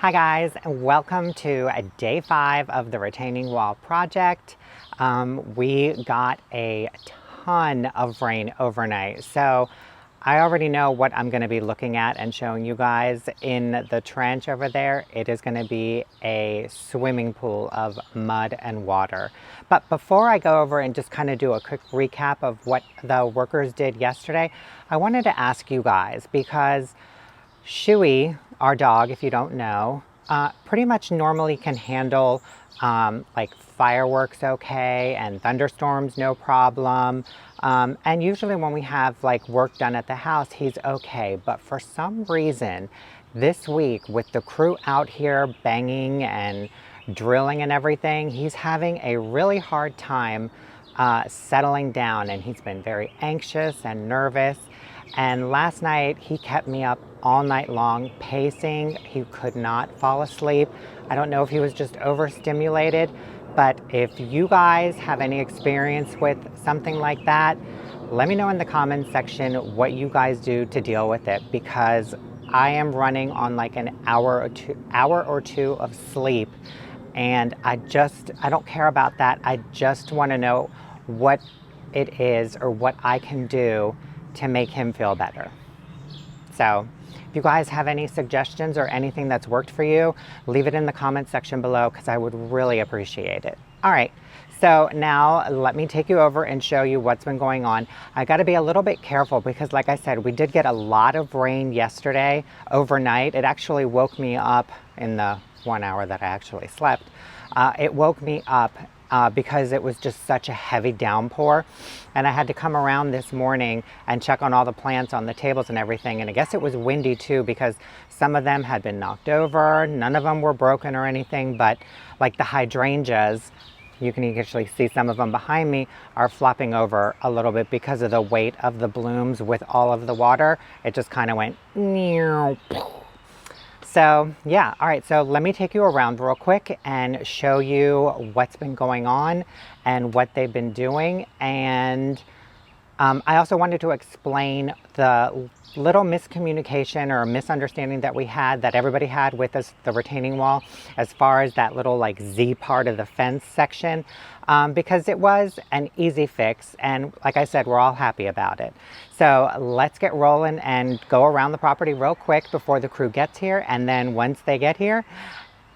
Hi guys, and welcome to day 5 of the retaining wall project. We got a ton of rain overnight, so I already know what I'm going to be looking at and showing you guys in the trench over there. It is going to be a swimming pool of mud and water. But before I go over and just kind of do a quick recap of what the workers did yesterday, I wanted to ask you guys because Shuey, our dog, if you don't know, pretty much normally can handle like fireworks okay and thunderstorms no problem. And usually when we have like work done at the house, he's okay. But for some reason, this week with the crew out here banging and drilling and everything, he's having a really hard time settling down, and he's been very anxious and nervous. And last night he kept me up all night long pacing. He could not fall asleep. I don't know if he was just overstimulated, but if you guys have any experience with something like that, let me know in the comments section what you guys do to deal with it, because I am running on like an hour or two of sleep, and I don't care about that. I just want to know what it is or what I can do to make him feel better. So if you guys have any suggestions or anything that's worked for you, leave it in the comment section below because I would really appreciate it. All right, so now let me take you over and show you what's been going on. I got to be a little bit careful because, like I said, we did get a lot of rain yesterday overnight. It actually woke me up in the 1 hour that I actually slept. It woke me up because it was just such a heavy downpour, and I had to come around this morning and check on all the plants on the tables and everything. And I guess it was windy too, because some of them had been knocked over. None of them were broken or anything, but like the hydrangeas, you can actually see some of them behind me are flopping over a little bit because of the weight of the blooms with all of the water. It just kind of went meow. So yeah, all right, so let me take you around real quick and show you what's been going on and what they've been doing. And I also wanted to explain the little miscommunication or misunderstanding that we had, that everybody had with us, the retaining wall, as far as that little like Z part of the fence section, because it was an easy fix, and like I said, we're all happy about it. So let's get rolling and go around the property real quick before the crew gets here, and then once they get here,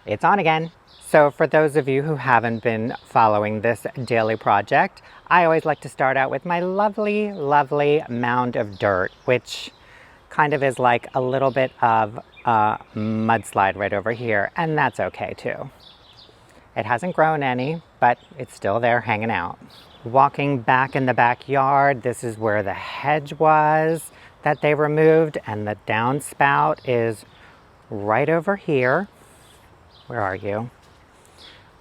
it's on again. So for those of you who haven't been following this daily project, I always like to start out with my lovely, lovely mound of dirt, which kind of is like a little bit of a mudslide right over here, and that's okay too. It hasn't grown any, but it's still there hanging out. Walking back in the backyard, this is where the hedge was that they removed, and the downspout is right over here. Where are you?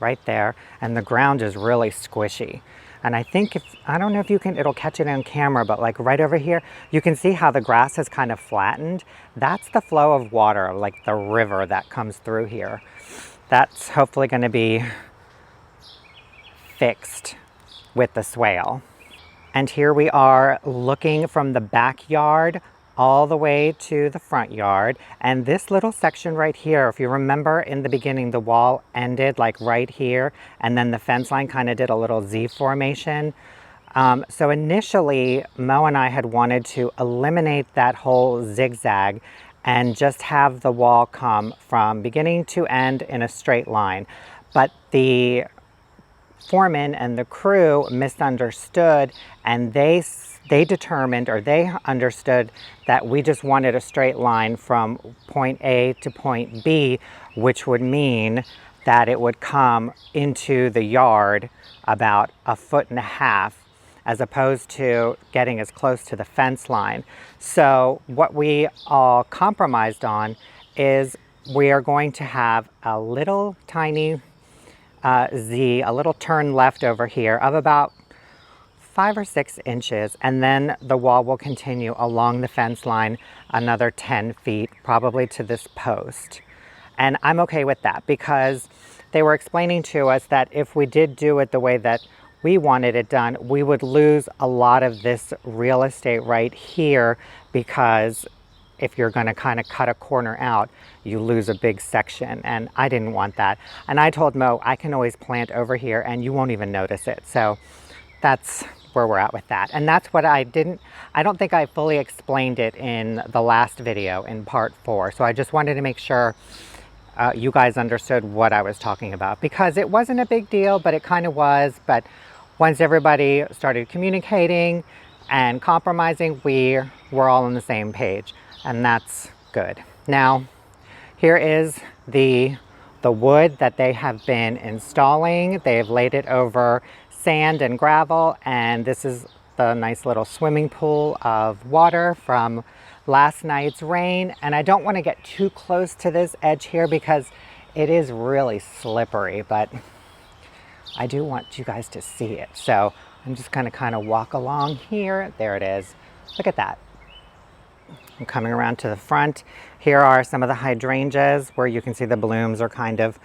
Right there, and the ground is really squishy. And I think I don't know if you can, it'll catch it on camera, but like right over here, you can see how the grass has kind of flattened. That's the flow of water, like the river that comes through here. That's hopefully going to be fixed with the swale. And here we are looking from the backyard all the way to the front yard. And this little section right here, if you remember in the beginning, the wall ended like right here, and then the fence line kind of did a little Z formation. So initially, Mo and I had wanted to eliminate that whole zigzag and just have the wall come from beginning to end in a straight line. But the foreman and the crew misunderstood, and they determined, or they understood, that we just wanted a straight line from point A to point B, which would mean that it would come into the yard about 1.5 feet, as opposed to getting as close to the fence line. So what we all compromised on is we are going to have a little tiny Z, a little turn left over here of about 5 or 6 inches, and then the wall will continue along the fence line another 10 feet, probably to this post. And I'm okay with that, because they were explaining to us that if we did do it the way that we wanted it done, we would lose a lot of this real estate right here, because if you're going to kind of cut a corner out, you lose a big section, and I didn't want that. And I told Mo I can always plant over here and you won't even notice it. So that's where we're at with that. And that's what I don't think I fully explained it in the last video in part 4. So I just wanted to make sure you guys understood what I was talking about, because it wasn't a big deal, but it kind of was. But once everybody started communicating and compromising, we were all on the same page, and that's good. Now, here is the wood that they have been installing. They've laid it over sand and gravel, and this is the nice little swimming pool of water from last night's rain. And I don't want to get too close to this edge here because it is really slippery, but I do want you guys to see it. So I'm just going to kind of walk along here. There it is. Look at that. I'm coming around to the front. Here are some of the hydrangeas where you can see the blooms are kind of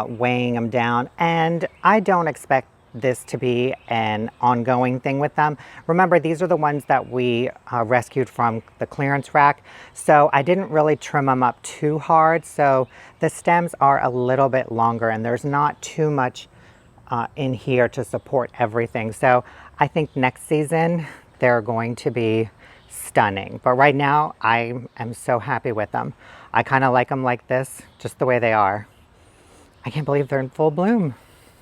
weighing them down. And I don't expect this to be an ongoing thing with them. Remember, these are the ones that we rescued from the clearance rack. So I didn't really trim them up too hard. So the stems are a little bit longer and there's not too much in here to support everything. So I think next season they're going to be stunning. But right now I am so happy with them. I kind of like them like this, just the way they are. I can't believe they're in full bloom.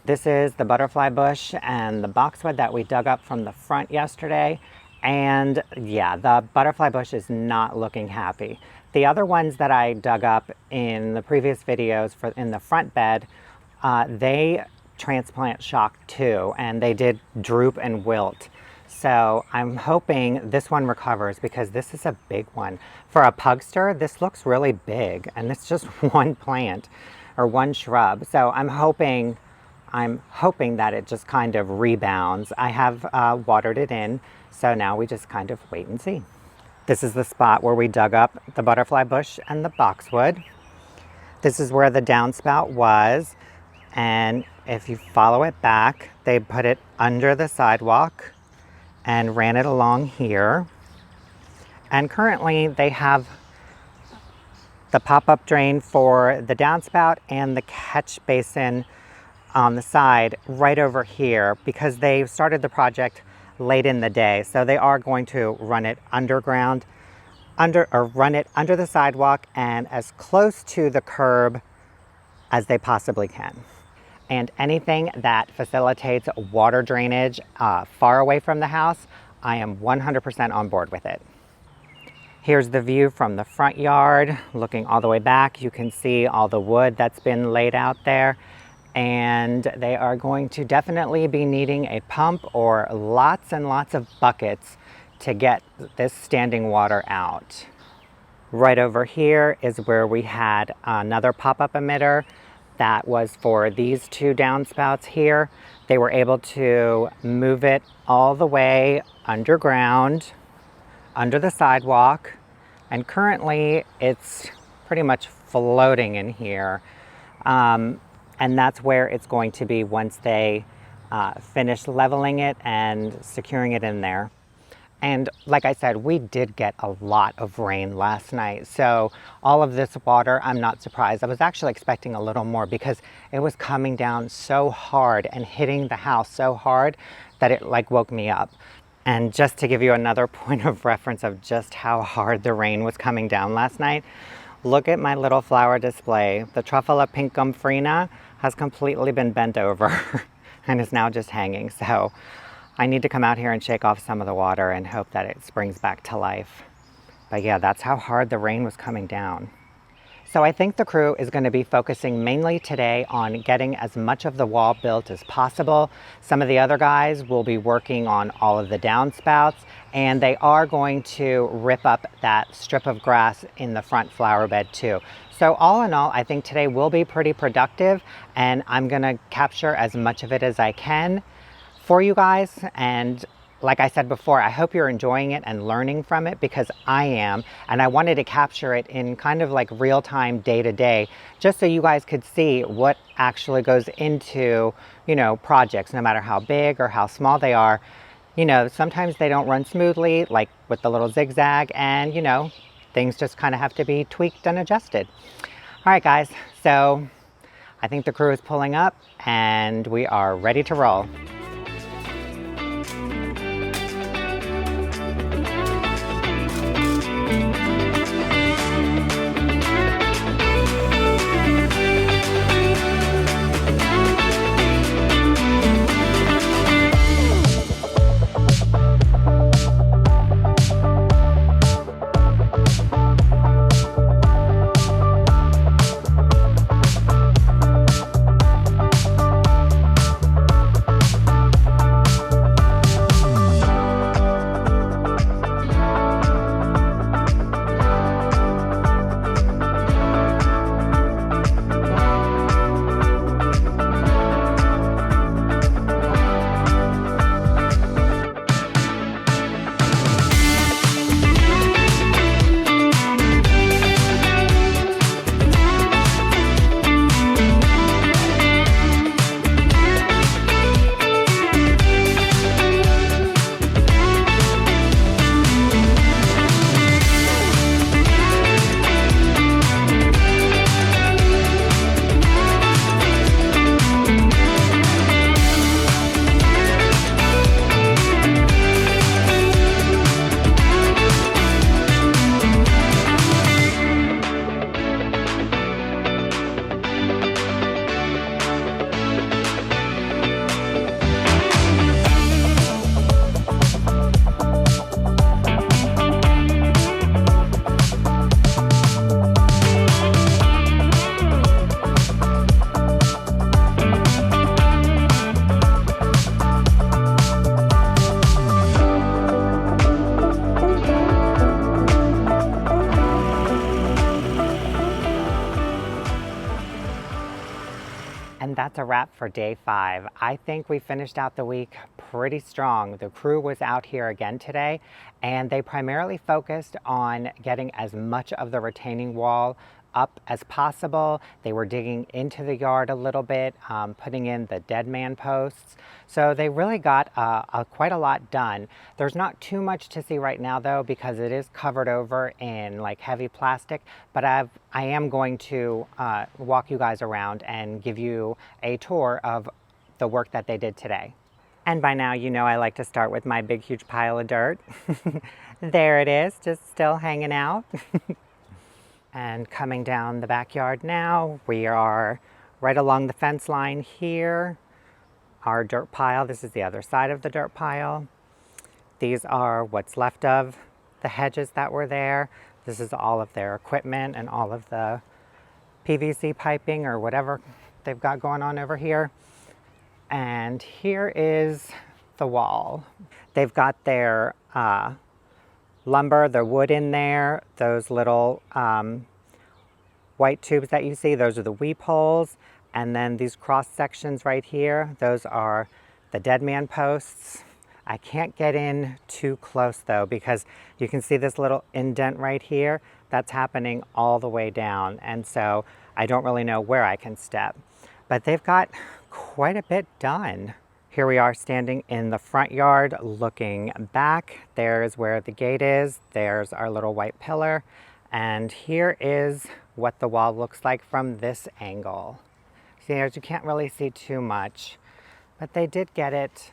This is the butterfly bush and the boxwood that we dug up from the front yesterday. And yeah, the butterfly bush is not looking happy. The other ones that I dug up in the previous videos in the front bed, they transplant shock too, and they did droop and wilt. So I'm hoping this one recovers because this is a big one. For a pugster, this looks really big, and it's just one plant or one shrub. So I'm hoping that it just kind of rebounds. I have watered it in, so now we just kind of wait and see. This is the spot where we dug up the butterfly bush and the boxwood. This is where the downspout was, and if you follow it back, they put it under the sidewalk and ran it along here. And currently they have the pop-up drain for the downspout and the catch basin on the side right over here because they started the project late in the day. So they are going to run it underground, run it under the sidewalk and as close to the curb as they possibly can. And anything that facilitates water drainage far away from the house, I am 100% on board with it. Here's the view from the front yard. Looking all the way back, you can see all the wood that's been laid out there. And they are going to definitely be needing a pump or lots and lots of buckets to get this standing water out. Right over here is where we had another pop-up emitter that was for these two downspouts here. They were able to move it all the way underground, under the sidewalk, and currently it's pretty much floating in here. And that's where it's going to be once they finish leveling it and securing it in there. And like I said, we did get a lot of rain last night. So all of this water, I'm not surprised. I was actually expecting a little more because it was coming down so hard and hitting the house so hard that it like woke me up. And just to give you another point of reference of just how hard the rain was coming down last night, look at my little flower display. The Truffula Pink Gomphrena has completely been bent over and is now just hanging. So I need to come out here and shake off some of the water and hope that it springs back to life. But yeah, that's how hard the rain was coming down. So I think the crew is going to be focusing mainly today on getting as much of the wall built as possible. Some of the other guys will be working on all of the downspouts, and they are going to rip up that strip of grass in the front flower bed too. So all in all, I think today will be pretty productive, and I'm going to capture as much of it as I can for you guys. And like I said before, I hope you're enjoying it and learning from it because I am. And I wanted to capture it in kind of like real time, day to day, just so you guys could see what actually goes into, you know, projects, no matter how big or how small they are. You know, sometimes they don't run smoothly, like with the little zigzag, and you know, things just kind of have to be tweaked and adjusted. All right, guys, so I think the crew is pulling up and we are ready to roll. And that's a wrap for day 5. I think we finished out the week pretty strong. The crew was out here again today, and they primarily focused on getting as much of the retaining wall up as possible. They were digging into the yard a little bit, putting in the dead man posts. So they really got quite a lot done. There's not too much to see right now though, because it is covered over in like heavy plastic, but I am going to walk you guys around and give you a tour of the work that they did today. And by now, you know I like to start with my big huge pile of dirt. There it is, just still hanging out. And coming down the backyard now, we are right along the fence line here. Our dirt pile, this is the other side of the dirt pile. These are what's left of the hedges that were there. This is all of their equipment and all of the PVC piping or whatever they've got going on over here. And here is the wall. They've got their lumber, the wood in there, those little white tubes that you see, those are the weep holes. And then these cross sections right here, those are the dead man posts. I can't get in too close though, because you can see this little indent right here. That's happening all the way down. And so I don't really know where I can step, but they've got quite a bit done. Here we are standing in the front yard looking back. There's where the gate is. There's our little white pillar. And here is what the wall looks like from this angle. See, as you can't really see too much, but they did get it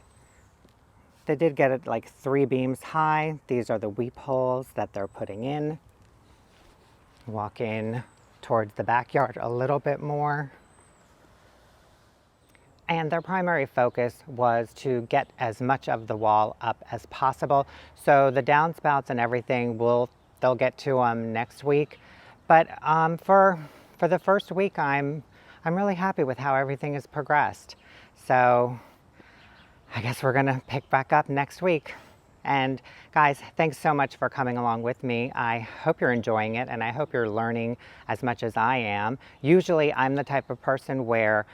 like 3 beams high. These are the weep holes that they're putting in. Walk in towards the backyard a little bit more. And their primary focus was to get as much of the wall up as possible. So the downspouts and everything, they'll get to them next week. But for the first week, I'm really happy with how everything has progressed. So I guess we're gonna pick back up next week. And guys, thanks so much for coming along with me. I hope you're enjoying it, and I hope you're learning as much as I am. Usually I'm the type of person where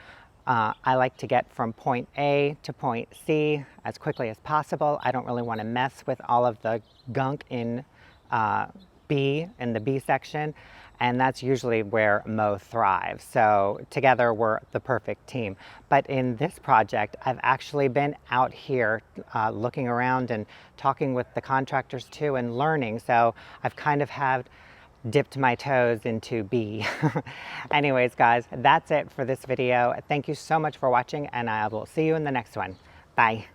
I like to get from point A to point C as quickly as possible. I don't really want to mess with all of the gunk in B, in the B section, and that's usually where Mo thrives. So together we're the perfect team. But in this project, I've actually been out here looking around and talking with the contractors too and learning. So I've kind of had dipped my toes into B. Anyways, guys, that's it for this video. Thank you so much for watching, and I will see you in the next one. Bye.